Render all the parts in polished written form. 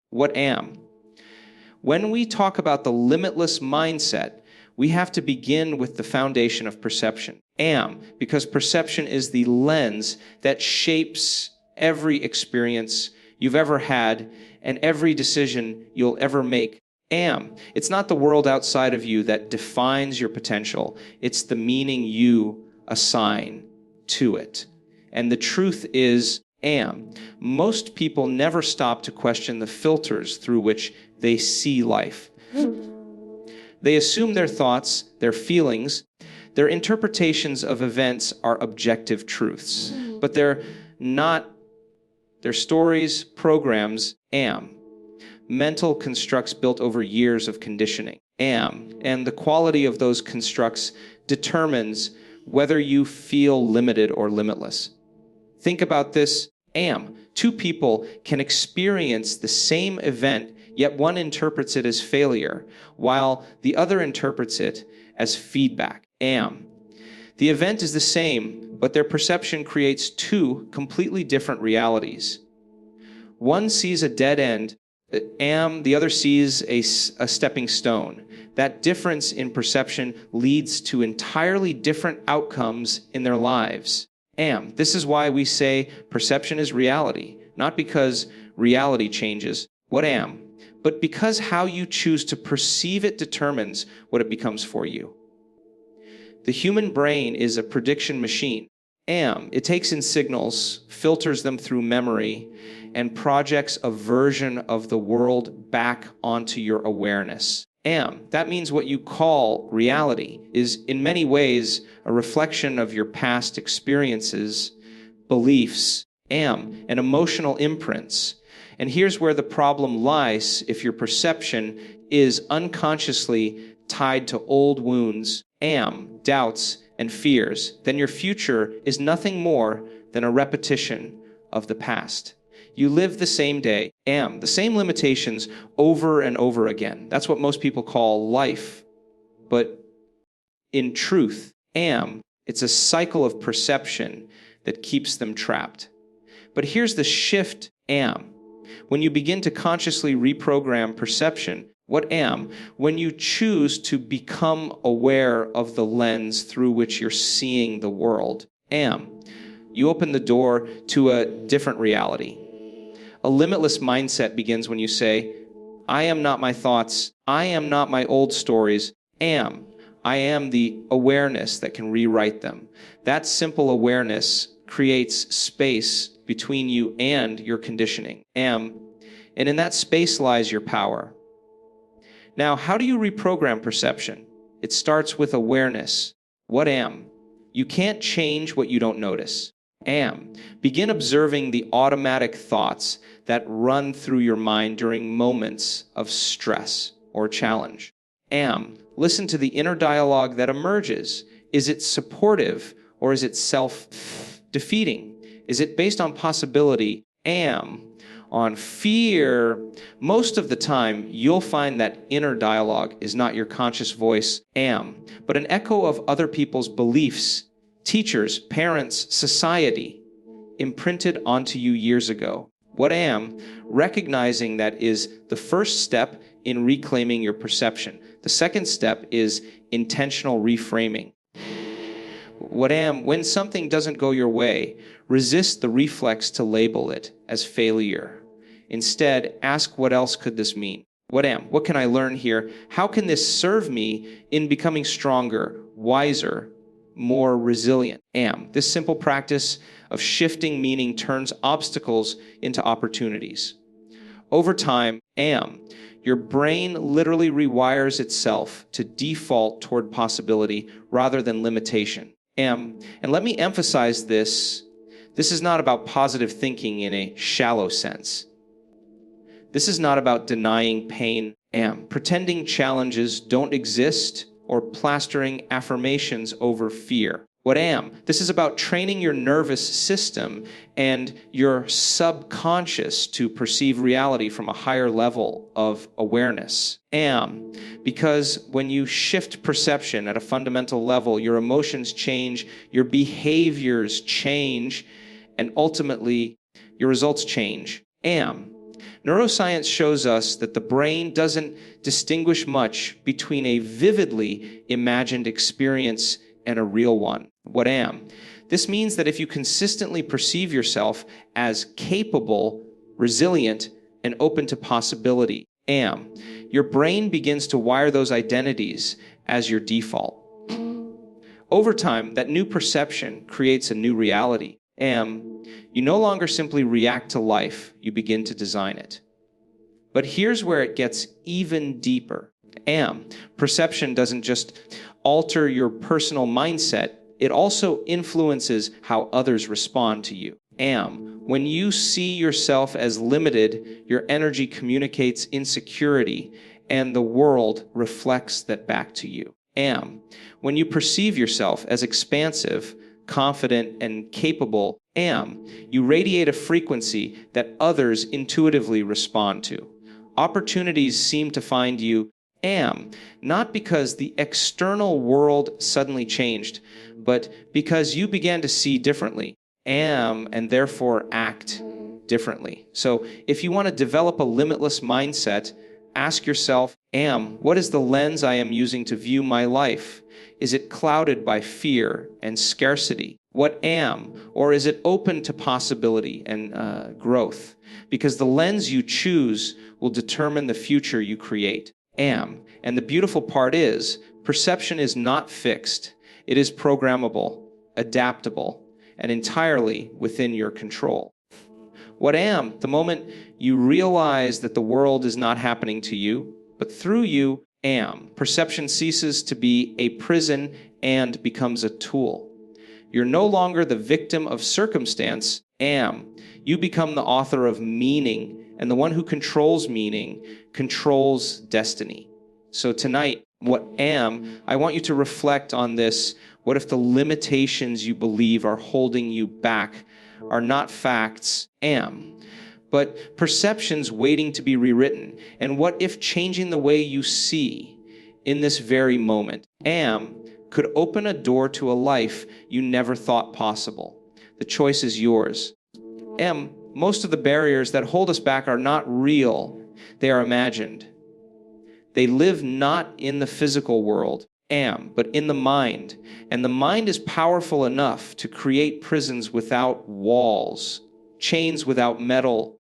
What am? When we talk about the limitless mindset, we have to begin with the foundation of perception. Am, because perception is the lens that shapes every experience you've ever had and every decision you'll ever make. Am. It's not the world outside of you that defines your potential. It's the meaning you assign to it. And the truth is, am. Most people never stop to question the filters through which they see life. They assume their thoughts, their feelings, their interpretations of events are objective truths, but they're not. Their stories, programs, am. Mental constructs built over years of conditioning, am. And the quality of those constructs determines whether you feel limited or limitless. Think about this, am. Two people can experience the same event, yet one interprets it as failure, while the other interprets it as feedback, am. The event is the same, but their perception creates two completely different realities. One sees a dead end, am, the other sees a stepping stone. That difference in perception leads to entirely different outcomes in their lives. Am. This is why we say perception is reality, not because reality changes. What am? But because how you choose to perceive it determines what it becomes for you. The human brain is a prediction machine. Am. It takes in signals, filters them through memory, and projects a version of the world back onto your awareness. Am. That means what you call reality is in many ways a reflection of your past experiences, beliefs, am, and emotional imprints. And here's where the problem lies if your perception is unconsciously tied to old wounds, am, doubts, and fears, then your future is nothing more than a repetition of the past. You live the same day, am, the same limitations over and over again. That's what most people call life. But in truth, am, it's a cycle of perception that keeps them trapped. But here's the shift, am. When you begin to consciously reprogram perception, what am? When you choose to become aware of the lens through which you're seeing the world, am. You open the door to a different reality. A limitless mindset begins when you say, I am not my thoughts, I am not my old stories, am. I am the awareness that can rewrite them. That simple awareness creates space between you and your conditioning, am. And in that space lies your power. Now, how do you reprogram perception? It starts with awareness. What am? You can't change what you don't notice. Am. Begin observing the automatic thoughts that run through your mind during moments of stress or challenge. Am. Listen to the inner dialogue that emerges. Is it supportive or is it self-defeating? Is it based on possibility? Am. On fear, most of the time, you'll find that inner dialogue is not your conscious voice, am, but an echo of other people's beliefs, teachers, parents, society, imprinted onto you years ago. What am? Recognizing that is the first step in reclaiming your perception. The second step is intentional reframing. What am? When something doesn't go your way, resist the reflex to label it as failure. Instead, ask, what else could this mean? What am? What can I learn here? How can this serve me in becoming stronger, wiser, more resilient? Am. This simple practice of shifting meaning turns obstacles into opportunities. Over time, am. Your brain literally rewires itself to default toward possibility rather than limitation. Am. And let me emphasize this. This is not about positive thinking in a shallow sense. This is not about denying pain, am. Pretending challenges don't exist or plastering affirmations over fear. What am? This is about training your nervous system and your subconscious to perceive reality from a higher level of awareness. Am. Because when you shift perception at a fundamental level, your emotions change, your behaviors change, and ultimately your results change. Am. Neuroscience shows us that the brain doesn't distinguish much between a vividly imagined experience and a real one. What am? This means that if you consistently perceive yourself as capable, resilient, and open to possibility, your brain begins to wire those identities as your default. Over time, that new perception creates a new reality. You no longer simply react to life, you begin to design it. But here's where it gets even deeper. Perception doesn't just alter your personal mindset, it also influences how others respond to you. When you see yourself as limited, your energy communicates insecurity, and the world reflects that back to you. When you perceive yourself as expansive, confident, and capable, you radiate a frequency that others intuitively respond to. Opportunities seem to find you, not because the external world suddenly changed, but because you began to see differently, and therefore act differently. So if you want to develop a limitless mindset, ask yourself, what is the lens I am using to view my life? Is it clouded by fear and scarcity? What or is it open to possibility and growth? Because the lens you choose will determine the future you create. And the beautiful part is, perception is not fixed. It is programmable, adaptable, and entirely within your control. What the moment you realize that the world is not happening to you, but through you, perception ceases to be a prison and becomes a tool. You're no longer the victim of circumstance, you become the author of meaning, and the one who controls meaning controls destiny. So tonight, I want you to reflect on this. What if the limitations you believe are holding you back are not facts, but perceptions waiting to be rewritten? And what if changing the way you see in this very moment, could open a door to a life you never thought possible? The choice is yours. Most of the barriers that hold us back are not real, they are imagined. They live not in the physical world, but in the mind. And the mind is powerful enough to create prisons without walls, chains without metal,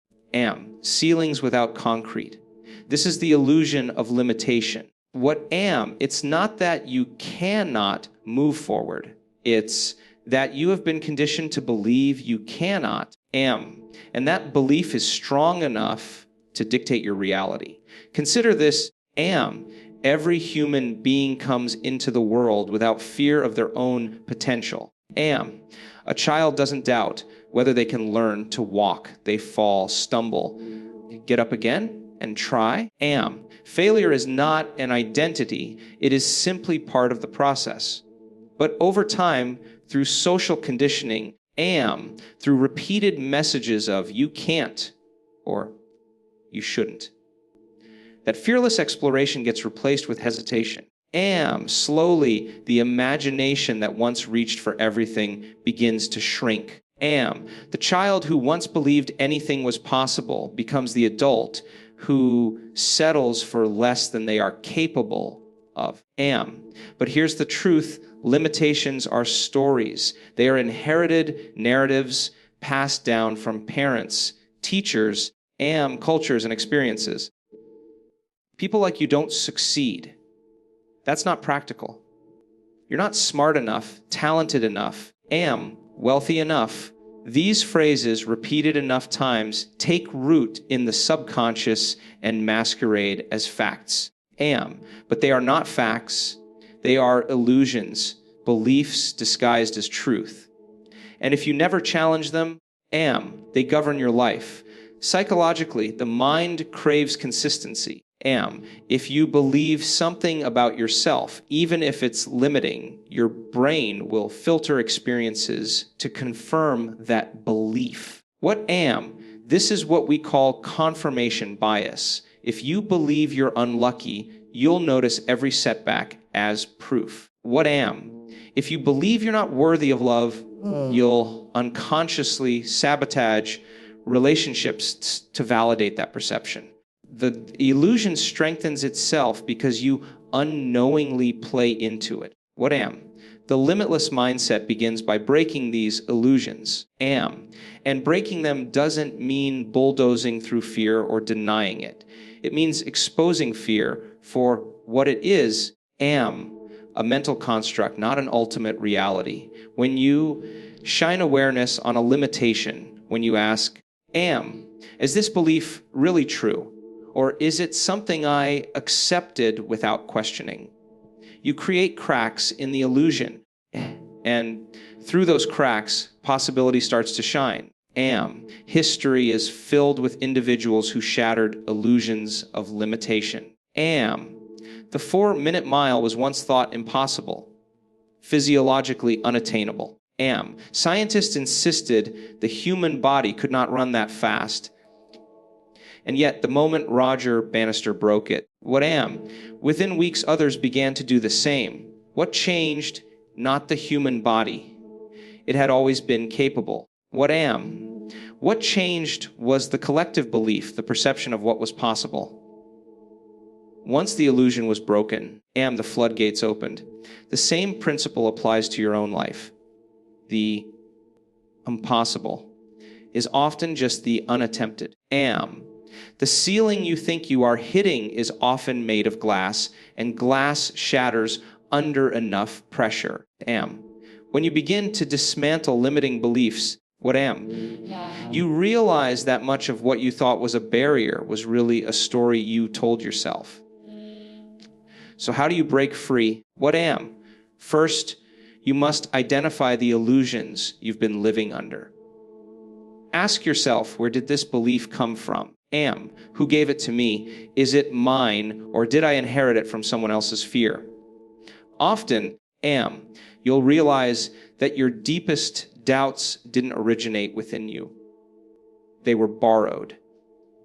ceilings without concrete. This is the illusion of limitation. It's not that you cannot move forward. It's that you have been conditioned to believe you cannot, and that belief is strong enough to dictate your reality. Consider this, every human being comes into the world without fear of their own potential. A child doesn't doubt whether they can learn to walk. They fall, stumble, get up again, and try. Failure is not an identity. It is simply part of the process. But over time, through social conditioning, through repeated messages of you can't or you shouldn't, that fearless exploration gets replaced with hesitation. Slowly, the imagination that once reached for everything begins to shrink. The child who once believed anything was possible becomes the adult who settles for less than they are capable of. But here's the truth. Limitations are stories. They are inherited narratives passed down from parents, teachers, cultures, and experiences. People like you don't succeed. That's not practical. You're not smart enough, talented enough, wealthy enough. These phrases, repeated enough times, take root in the subconscious and masquerade as facts. But they are not facts. They are illusions, beliefs disguised as truth. And if you never challenge them, they govern your life. Psychologically, the mind craves consistency. If you believe something about yourself, even if it's limiting, your brain will filter experiences to confirm that belief. This is what we call confirmation bias. If you believe you're unlucky, you'll notice every setback as proof. If you believe you're not worthy of love, you'll unconsciously sabotage relationships to validate that perception. The illusion strengthens itself because you unknowingly play into it. What am? The limitless mindset begins by breaking these illusions. Am. And breaking them doesn't mean bulldozing through fear or denying it. It means exposing fear for what it is, am, a mental construct, not an ultimate reality. When you shine awareness on a limitation, when you ask, is this belief really true? Or is it something I accepted without questioning? You create cracks in the illusion, and through those cracks, possibility starts to shine. History is filled with individuals who shattered illusions of limitation. The 4-minute mile was once thought impossible, physiologically unattainable. Scientists insisted the human body could not run that fast. And yet, the moment Roger Bannister broke it, what within weeks others began to do the same. What changed? Not the human body. It had always been capable. What changed was the collective belief, the perception of what was possible. Once the illusion was broken, the floodgates opened. The same principle applies to your own life. The impossible is often just the unattempted. The ceiling you think you are hitting is often made of glass, and glass shatters under enough pressure. When you begin to dismantle limiting beliefs, you realize that much of what you thought was a barrier was really a story you told yourself. So how do you break free? First, you must identify the illusions you've been living under. Ask yourself, where did this belief come from? Who gave it to me? Is it mine, or did I inherit it from someone else's fear? Often, you'll realize that your deepest doubts didn't originate within you. They were borrowed.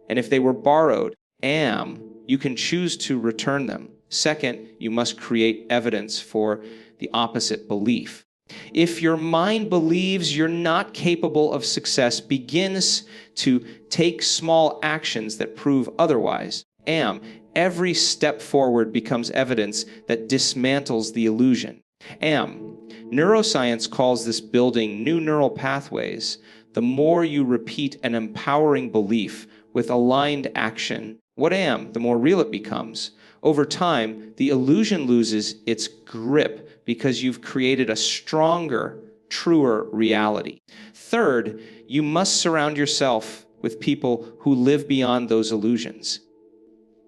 And if they were borrowed, you can choose to return them. Second, you must create evidence for the opposite belief. If your mind believes you're not capable of success, begins to take small actions that prove otherwise, every step forward becomes evidence that dismantles the illusion. Neuroscience calls this building new neural pathways. The more you repeat an empowering belief with aligned action, the more real it becomes. Over time, the illusion loses its grip because you've created a stronger, truer reality. Third, you must surround yourself with people who live beyond those illusions.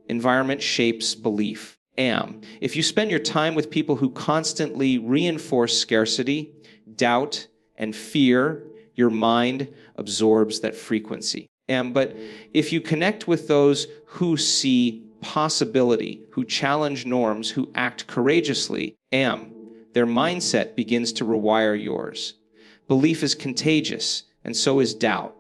Environment shapes belief. If you spend your time with people who constantly reinforce scarcity, doubt, and fear, your mind absorbs that frequency. But if you connect with those who see possibility, who challenge norms, who act courageously, their mindset begins to rewire yours. Belief is contagious, and so is doubt.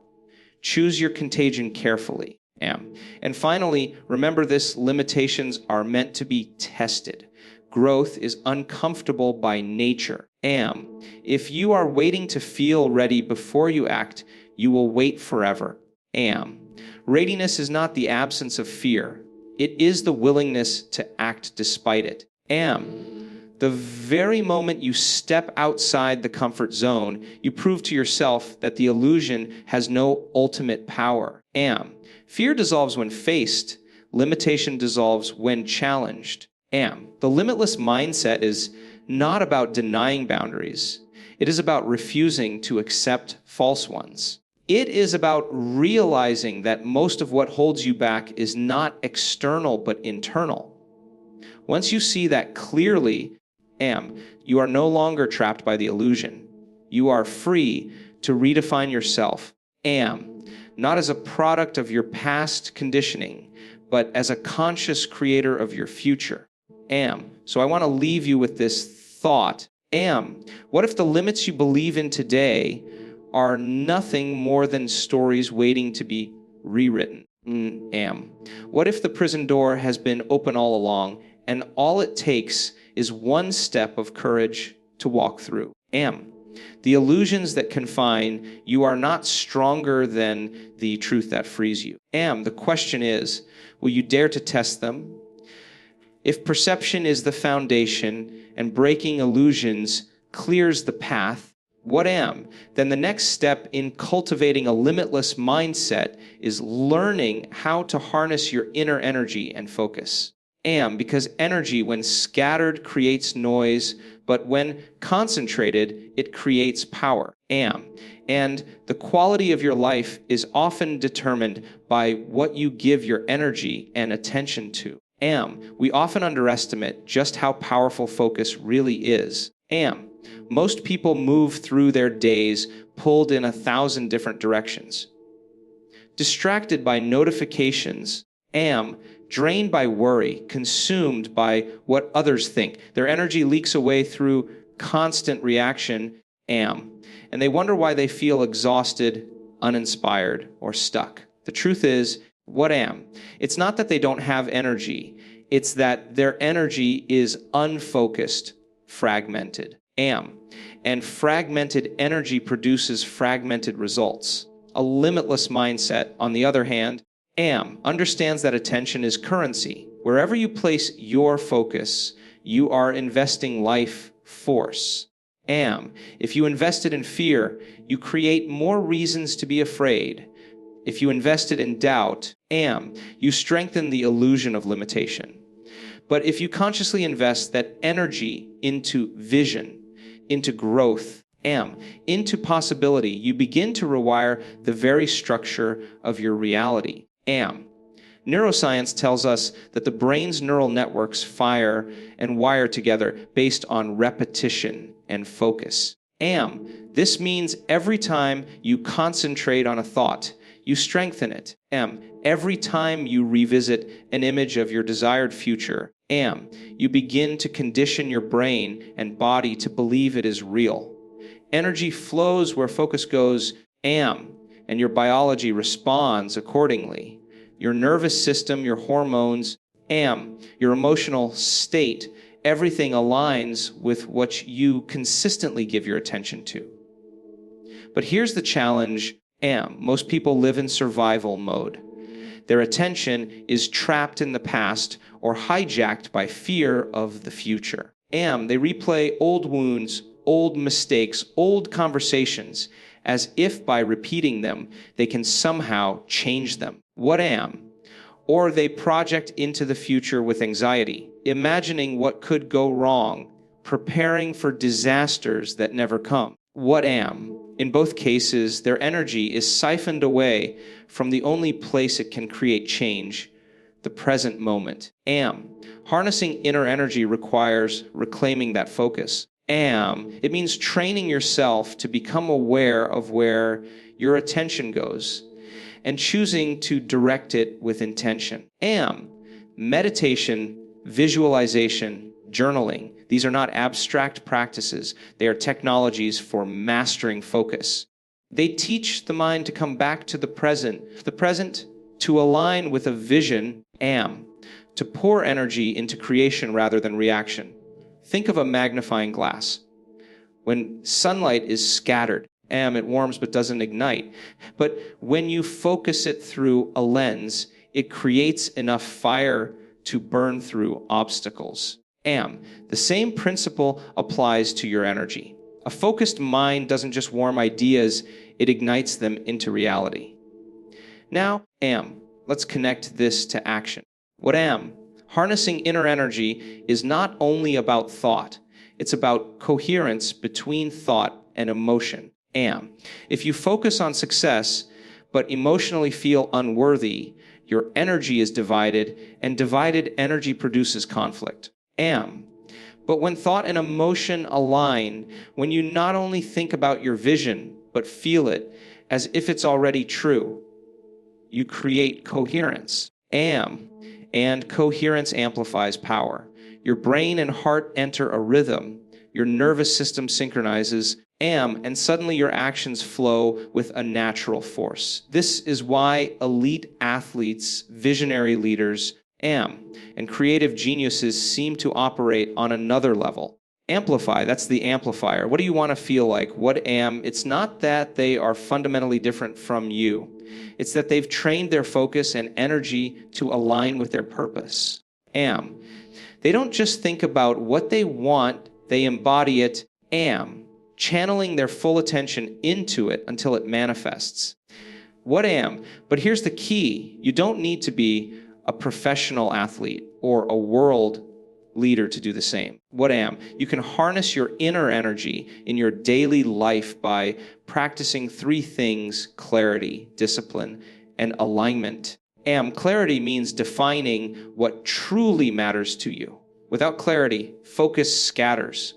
Choose your contagion carefully. And finally, remember this: limitations are meant to be tested. Growth is uncomfortable by nature. If you are waiting to feel ready before you act, you will wait forever. Readiness is not the absence of fear. It is the willingness to act despite it. The very moment you step outside the comfort zone, you prove to yourself that the illusion has no ultimate power. Fear dissolves when faced. Limitation dissolves when challenged. The limitless mindset is not about denying boundaries. It is about refusing to accept false ones. It is about realizing that most of what holds you back is not external but internal. Once you see that clearly, you are no longer trapped by the illusion. You are free to redefine yourself, not as a product of your past conditioning, but as a conscious creator of your future. So I want to leave you with this thought. What if the limits you believe in today are nothing more than stories waiting to be rewritten? What if the prison door has been open all along, and all it takes is one step of courage to walk through? The illusions that confine you are not stronger than the truth that frees you. The question is, will you dare to test them? If perception is the foundation and breaking illusions clears the path, then the next step in cultivating a limitless mindset is learning how to harness your inner energy and focus. Because energy, when scattered, creates noise, but when concentrated, it creates power. And the quality of your life is often determined by what you give your energy and attention to. We often underestimate just how powerful focus really is. Most people move through their days pulled in 1,000 different directions, distracted by notifications, drained by worry, consumed by what others think. Their energy leaks away through constant reaction, and they wonder why they feel exhausted, uninspired, or stuck. The truth is, it's not that they don't have energy, it's that their energy is unfocused, fragmented. And fragmented energy produces fragmented results. A limitless mindset, on the other hand, understands that attention is currency. Wherever you place your focus, you are investing life force. If you invested in fear, you create more reasons to be afraid. If you invested in doubt, you strengthen the illusion of limitation. But if you consciously invest that energy into vision, into growth, into possibility, you begin to rewire the very structure of your reality. Neuroscience tells us that the brain's neural networks fire and wire together based on repetition and focus. This means every time you concentrate on a thought, you strengthen it. Every time you revisit an image of your desired future, you begin to condition your brain and body to believe it is real. Energy flows where focus goes, and your biology responds accordingly. Your nervous system, your hormones, your emotional state, everything aligns with what you consistently give your attention to. But here's the challenge. Most people live in survival mode. Their attention is trapped in the past or hijacked by fear of the future. They replay old wounds, old mistakes, old conversations, as if by repeating them, they can somehow change them. Or they project into the future with anxiety, imagining what could go wrong, preparing for disasters that never come. In both cases, their energy is siphoned away from the only place it can create change, the present moment. Harnessing inner energy requires reclaiming that focus. It means training yourself to become aware of where your attention goes and choosing to direct it with intention. Meditation, visualization, journaling, these are not abstract practices. They are technologies for mastering focus. They teach the mind to come back to the present to align with a vision, to pour energy into creation rather than reaction. Think of a magnifying glass. When sunlight is scattered, it warms but doesn't ignite. But when you focus it through a lens, it creates enough fire to burn through obstacles. The same principle applies to your energy. A focused mind doesn't just warm ideas, it ignites them into reality. Now, let's connect this to action. Harnessing inner energy is not only about thought, it's about coherence between thought and emotion. If you focus on success, but emotionally feel unworthy, your energy is divided, and divided energy produces conflict. But when thought and emotion align, when you not only think about your vision, but feel it as if it's already true, you create coherence. And coherence amplifies power. Your brain and heart enter a rhythm, your nervous system synchronizes, and suddenly your actions flow with a natural force. This is why elite athletes, visionary leaders, and creative geniuses seem to operate on another level. Amplify, that's the amplifier. What do you want to feel like? What am? It's not that they are fundamentally different from you. It's that they've trained their focus and energy to align with their purpose. Am. They don't just think about what they want, they embody it. Am. Channeling their full attention into it until it manifests. What am? But here's the key. You don't need to be a professional athlete or a world leader to do the same. What am? You can harness your inner energy in your daily life by practicing 3 things: clarity, discipline, and alignment. Am. Clarity means defining what truly matters to you. Without clarity, focus scatters.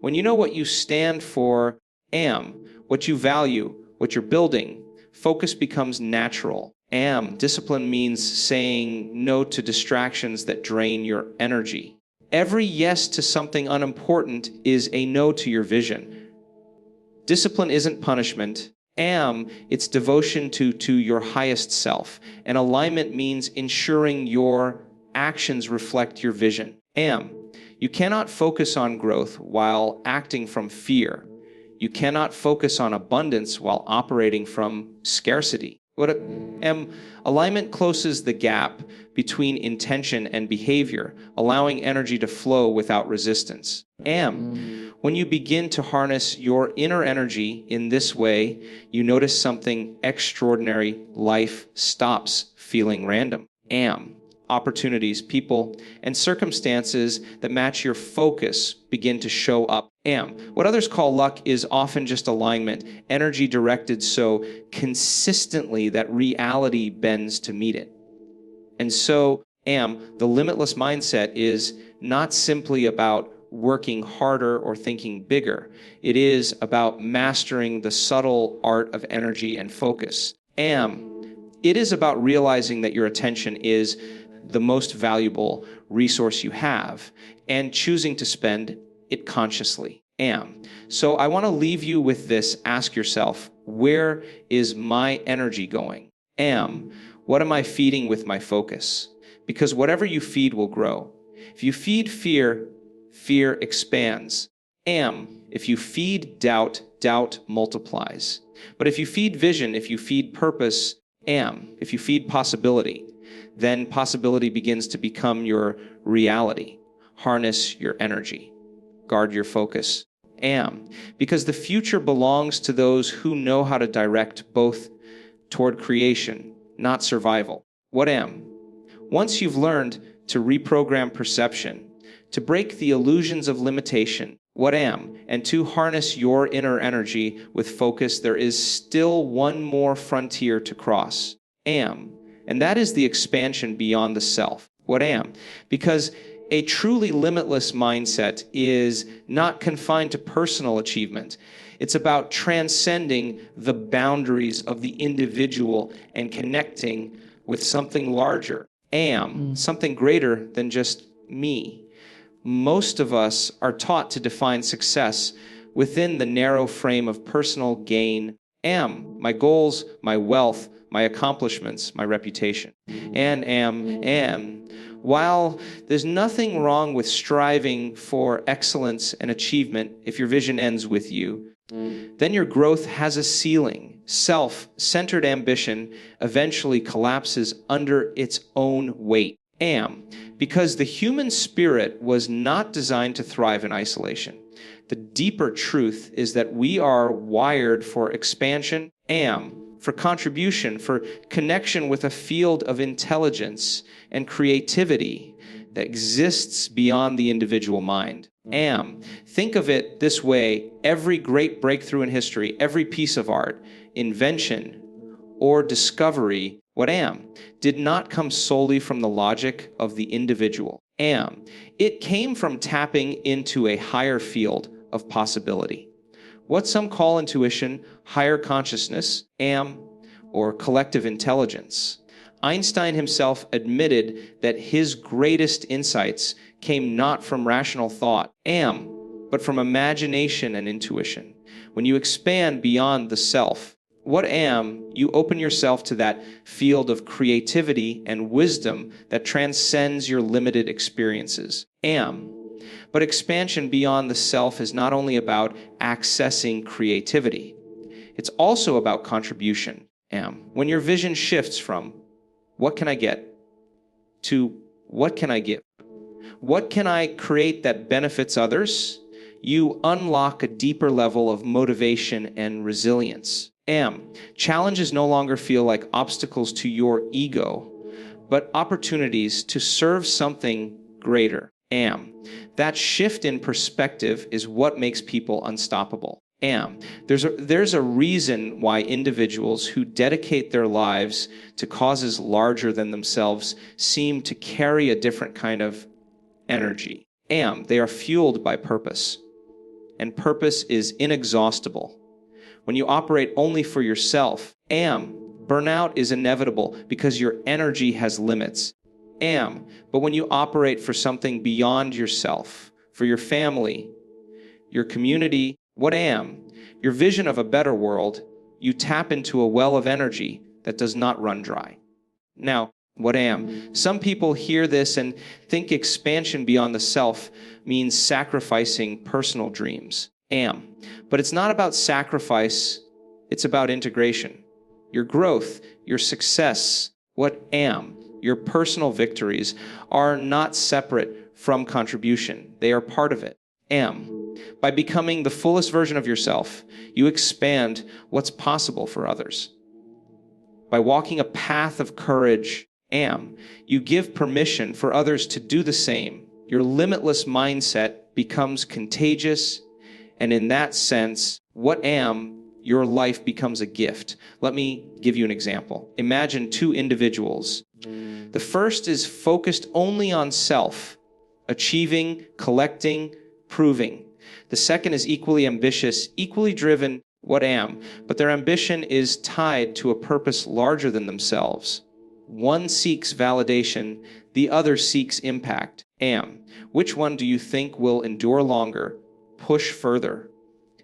When you know what you stand for, am, what you value, what you're building, focus becomes natural. Am. Discipline means saying no to distractions that drain your energy. Every yes to something unimportant is a no to your vision. Discipline isn't punishment. Am, it's devotion to your highest self. And alignment means ensuring your actions reflect your vision. Am, you cannot focus on growth while acting from fear. You cannot focus on abundance while operating from scarcity. Alignment closes the gap between intention and behavior, allowing energy to flow without resistance. Am, when you begin to harness your inner energy in this way, you notice something extraordinary. Life stops feeling random. Am, opportunities, people, and circumstances that match your focus begin to show up. Am, what others call luck is often just alignment, energy directed so consistently that reality bends to meet it. And so, am, the limitless mindset is not simply about working harder or thinking bigger. It is about mastering the subtle art of energy and focus. Am, it is about realizing that your attention is the most valuable resource you have and choosing to spend it consciously. Am. So I want to leave you with this. Ask yourself, where is my energy going? Am. What am I feeding with my focus? Because whatever you feed will grow. If you feed fear, fear expands. Am. If you feed doubt, doubt multiplies. But if you feed vision, if you feed purpose, am. If you feed possibility, then possibility begins to become your reality. Harness your energy. Guard your focus. Am. Because the future belongs to those who know how to direct both toward creation, not survival. What am? Once you've learned to reprogram perception, to break the illusions of limitation, what am, and to harness your inner energy with focus, there is still one more frontier to cross. Am. And that is the expansion beyond the self. What am? Because a truly limitless mindset is not confined to personal achievement. It's about transcending the boundaries of the individual and connecting with something larger. Am, something greater than just me. Most of us are taught to define success within the narrow frame of personal gain. Am, my goals, my wealth, my accomplishments, my reputation. And am. While there's nothing wrong with striving for excellence and achievement if your vision ends with you, then your growth has a ceiling. Self-centered ambition eventually collapses under its own weight. Am, because the human spirit was not designed to thrive in isolation. The deeper truth is that we are wired for expansion. Am, for contribution, for connection with a field of intelligence and creativity that exists beyond the individual mind. Am. Think of it this way: every great breakthrough in history, every piece of art, invention, or discovery, what am, did not come solely from the logic of the individual. Am. It came from tapping into a higher field of possibility. What some call intuition, higher consciousness, am, or collective intelligence. Einstein himself admitted that his greatest insights came not from rational thought, am, but from imagination and intuition. When you expand beyond the self, what am, you open yourself to that field of creativity and wisdom that transcends your limited experiences. Am, But expansion beyond the self is not only about accessing creativity, it's also about contribution. When your vision shifts from what can I get to what can I give? What can I create that benefits others? You unlock a deeper level of motivation and resilience. Challenges no longer feel like obstacles to your ego, but opportunities to serve something greater. That shift in perspective is what makes people unstoppable. There's a reason why individuals who dedicate their lives to causes larger than themselves seem to carry a different kind of energy. They are fueled by purpose, and purpose is inexhaustible. When you operate only for yourself, burnout is inevitable because your energy has limits. But when you operate for something beyond yourself, for your family, your community, your vision of a better world, you tap into a well of energy that does not run dry. Now, some people hear this and think expansion beyond the self means sacrificing personal dreams. But it's not about sacrifice, it's about integration. Your growth, your success, your personal victories are not separate from contribution. They are part of it. By becoming the fullest version of yourself, you expand what's possible for others. By walking a path of courage, you give permission for others to do the same. Your limitless mindset becomes contagious, and in that sense, your life becomes a gift. Let me give you an example. Imagine two individuals. The first is focused only on self, achieving, collecting, proving. The second is equally ambitious, equally driven, but their ambition is tied to a purpose larger than themselves. One seeks validation, the other seeks impact. Which one do you think will endure longer, push further,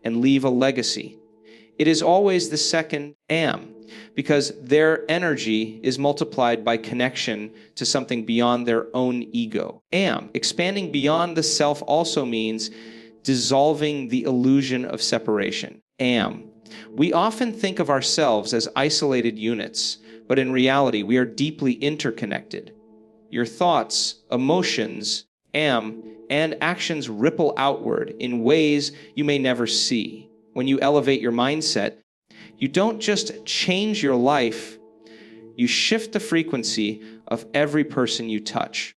and leave a legacy? It is always the second, because their energy is multiplied by connection to something beyond their own ego. Expanding beyond the self also means dissolving the illusion of separation. We often think of ourselves as isolated units, but in reality, we are deeply interconnected. Your thoughts, emotions, and actions ripple outward in ways you may never see. When you elevate your mindset, you don't just change your life, you shift the frequency of every person you touch.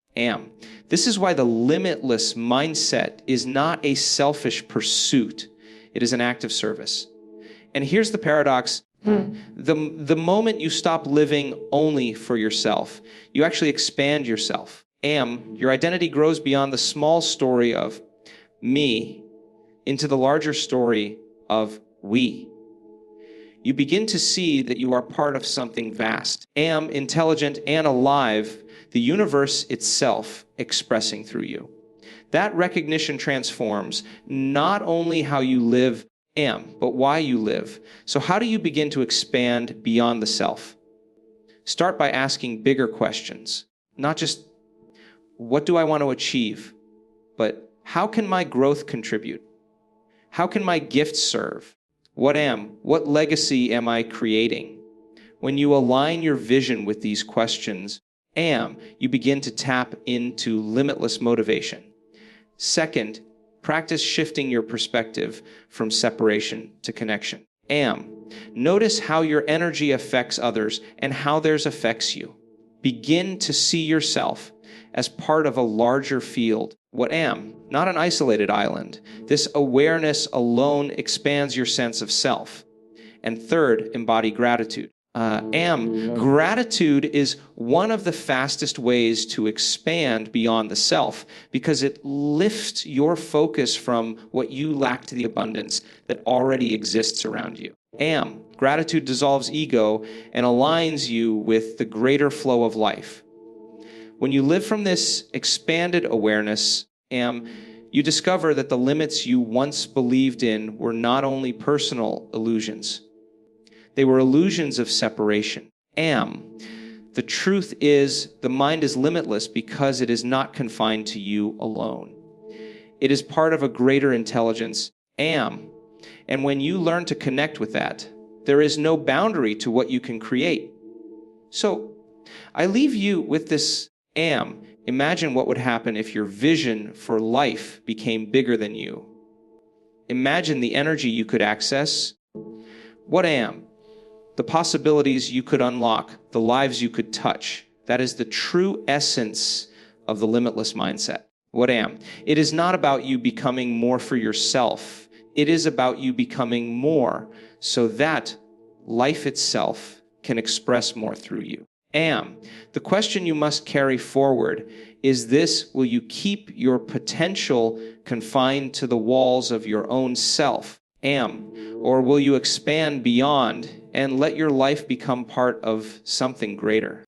This is why the limitless mindset is not a selfish pursuit. It is an act of service. And here's the paradox. The moment you stop living only for yourself, you actually expand yourself. Your identity grows beyond the small story of me into the larger story of we. You begin to see that you are part of something vast, intelligent, and alive, the universe itself expressing through you. That recognition transforms not only how you live, but why you live. So how do you begin to expand beyond the self? Start by asking bigger questions. Not just, what do I want to achieve? But how can my growth contribute? How can my gift serve? What legacy am I creating? When you align your vision with these questions, you begin to tap into limitless motivation. Second, practice shifting your perspective from separation to connection. Notice how your energy affects others and how theirs affects you. Begin to see yourself as part of a larger field. Not an isolated island. This awareness alone expands your sense of self. And third, embody gratitude. Gratitude is one of the fastest ways to expand beyond the self because it lifts your focus from what you lack to the abundance that already exists around you. Gratitude dissolves ego and aligns you with the greater flow of life. When you live from this expanded awareness, you discover that the limits you once believed in were not only personal illusions, they were illusions of separation. The truth is, the mind is limitless because it is not confined to you alone. It is part of a greater intelligence, am. And when you learn to connect with that, there is no boundary to what you can create. So I leave you with this am. Imagine what would happen if your vision for life became bigger than you. Imagine the energy you could access. What am? The possibilities you could unlock, the lives you could touch. That is the true essence of the limitless mindset. What am? It is not about you becoming more for yourself. It is about you becoming more so that life itself can express more through you. Am. The question you must carry forward is this: will you keep your potential confined to the walls of your own self? Am. Or will you expand beyond and let your life become part of something greater?